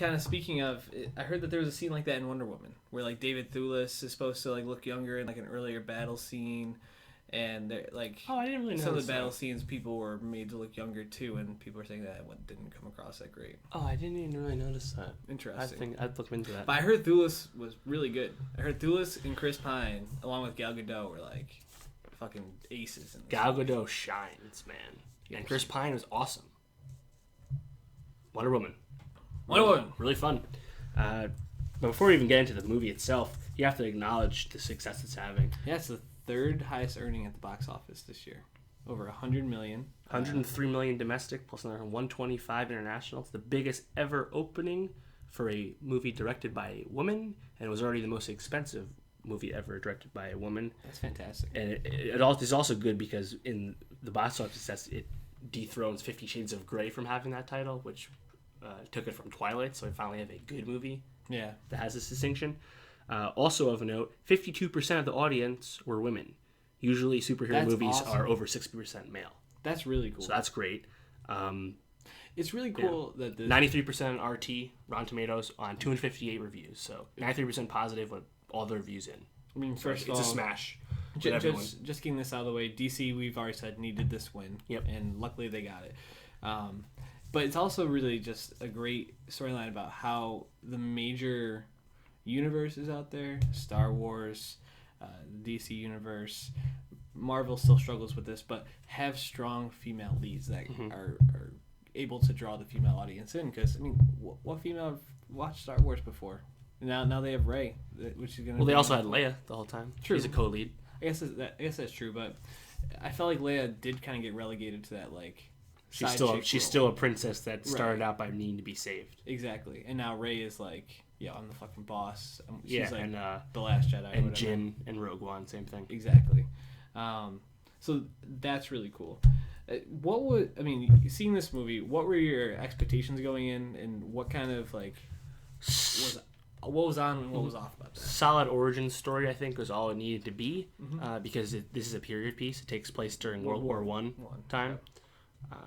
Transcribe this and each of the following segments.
kind of speaking of, I heard that there was a scene like that in Wonder Woman, where like David Thewlis is supposed to like look younger in like an earlier battle scene, and like I didn't really some of notice the battle that. scenes people were made to look younger too, and people are saying that one didn't come across that great. Oh, I didn't even really notice that. Interesting. I think I'd look into that. But I heard Thewlis was really good. I heard Thewlis and Chris Pine, along with Gal Gadot, were like fucking aces. In this Gal movie. Gadot shines, man, and Chris Pine was awesome. Wonder Woman. Really fun. But before we even get into the movie itself, you have to acknowledge the success it's having. Yeah, it's the third highest earning at the box office this year. Over 100 million. 103 million domestic, plus another 125 international. It's the biggest ever opening for a movie directed by a woman, and it was already the most expensive movie ever directed by a woman. That's fantastic. And it is also good because in the box office success, it dethrones 50 Shades of Grey from having that title, which took it from Twilight, so we finally have a good movie that has this distinction. Also of note, 52% of the audience were women. Usually superhero movies are over 60% male. That's really cool. So that's great. It's really cool that this... 93% on RT, Rotten Tomatoes, on 258 reviews. So 93% positive with all the reviews in. I mean, first of all... It's a smash. Just getting this out of the way, DC, we've already said, needed this win. Yep. And luckily they got it. But it's also really just a great storyline about how the major universes out there, Star Wars, DC Universe, Marvel still struggles with this, but have strong female leads that are able to draw the female audience in. Because, I mean, what female have watched Star Wars before? Now they have Rey, which is going to they also had Leia the whole time. True. She's a co-lead. I guess that's true, but I felt like Leia did kind of get relegated to that, like, She's still a princess that started out by needing to be saved. Exactly. And now Rey is like, yo, I'm the fucking boss. She's like and the Last Jedi. And Jin and Rogue One, same thing. Exactly. So that's really cool. Seeing this movie, what were your expectations going in, and what kind of like what was on and what was off about that? Solid origin story, I think, was all it needed to be, because this is a period piece. It takes place during World War I time.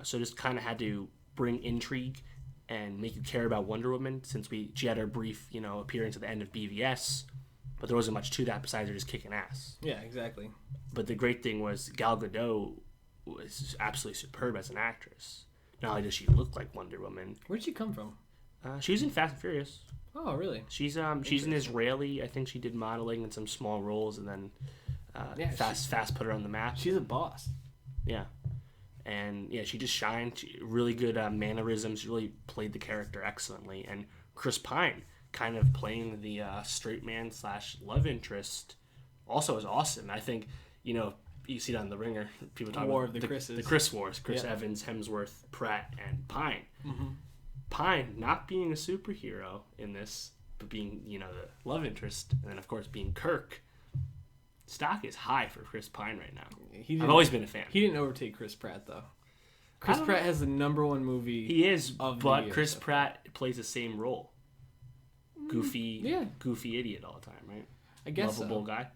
So just kind of had to bring intrigue and make you care about Wonder Woman, since she had her brief, appearance at the end of BVS, but there wasn't much to that besides her just kicking ass. Yeah, exactly. But the great thing was Gal Gadot was absolutely superb as an actress. Not only does she look like Wonder Woman. Where'd she come from? She was in Fast and Furious. Oh, really? She's an Israeli. I think she did modeling in some small roles, and then fast put her on the map. She's a boss. Yeah. And yeah, she just shined. Really good mannerisms. Really played the character excellently. And Chris Pine, kind of playing the straight man / love interest, also is awesome. I think you see that on The Ringer. People talk War about of the Chris's. The Chris Wars. Chris Evans, Hemsworth, Pratt, and Pine. Mm-hmm. Pine not being a superhero in this, but being the love interest, and then of course being Kirk. Stock is high for Chris Pine right now. I've always been a fan. He didn't overtake Chris Pratt, though. Chris Pratt has the #1 movie. He is, but Chris Pratt plays the same role. Goofy idiot all the time, right? I guess Lovable guy.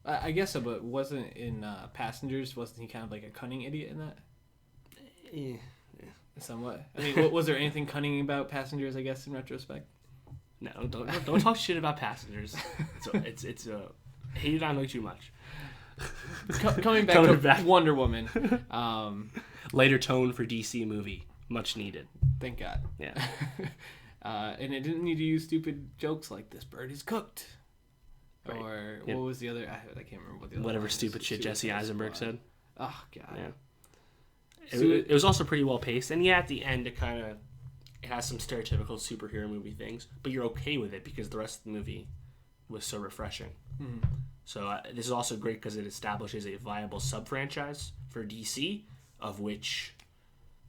I guess so, but wasn't in Passengers, wasn't he kind of like a cunning idiot in that? Yeah. Somewhat. I mean, was there anything cunning about Passengers, I guess, in retrospect? No, don't talk shit about Passengers. It's hate it on way too much. Coming back to Wonder Woman. Lighter tone for DC movie. Much needed. Thank God. Yeah. And it didn't need to use stupid jokes like "this bird is cooked," right. Or what was the other? I can't remember what the other. Whatever stupid shit Jesse Eisenberg said. Oh God. Yeah. It was also pretty well paced, and at the end it has some stereotypical superhero movie things, but you're okay with it because the rest of the movie was so refreshing. Mm-hmm. So this is also great because it establishes a viable sub-franchise for DC, of which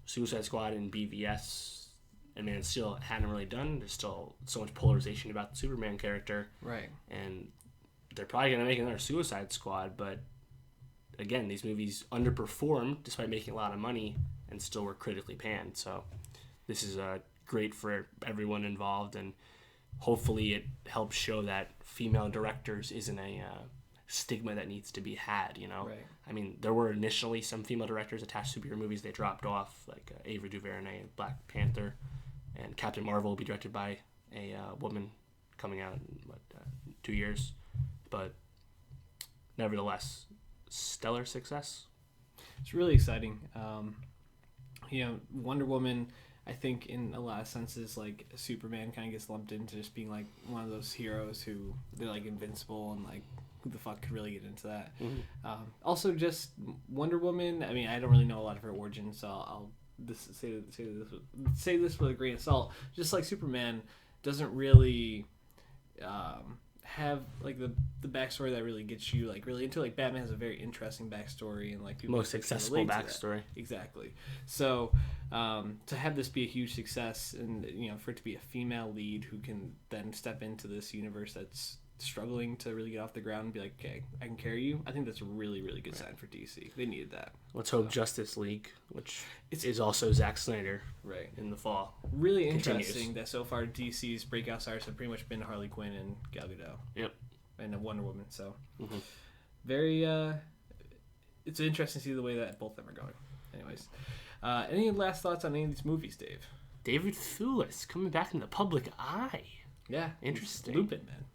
Suicide Squad and BVS and Man of Steel hadn't really done. There's still so much polarization about the Superman character. Right. And they're probably going to make another Suicide Squad, but again, these movies underperformed despite making a lot of money and still were critically panned. So this is great for everyone involved, and hopefully it helps show that female directors isn't a stigma that needs to be had, Right. I mean, there were initially some female directors attached to superhero movies. They dropped off, like Ava DuVernay and Black Panther, and Captain Marvel will be directed by a woman coming out in 2 years, but nevertheless, stellar success. It's really exciting. Wonder Woman, I think in a lot of senses, like Superman kind of gets lumped into just being like one of those heroes who they're like invincible and like who the fuck could really get into that. Mm-hmm. Also, just Wonder Woman. I mean, I don't really know a lot of her origins, so I'll say this with a grain of salt. Just like Superman doesn't really have like the backstory that really gets you like really into. Like Batman has a very interesting backstory and like people most accessible backstory. Exactly. So to have this be a huge success and for it to be a female lead who can then step into this universe that's struggling to really get off the ground and be like, okay, I can carry you. I think that's a really, really good sign for DC. They needed that. Let's hope Justice League, which is also Zack Snyder, right in the fall. Really interesting that so far DC's breakout stars have pretty much been Harley Quinn and Gal Gadot. Yep. And Wonder Woman. So very, it's interesting to see the way that both of them are going. Anyways, any last thoughts on any of these movies, Dave? David Thewlis coming back in the public eye. Yeah, interesting. Lupin, man.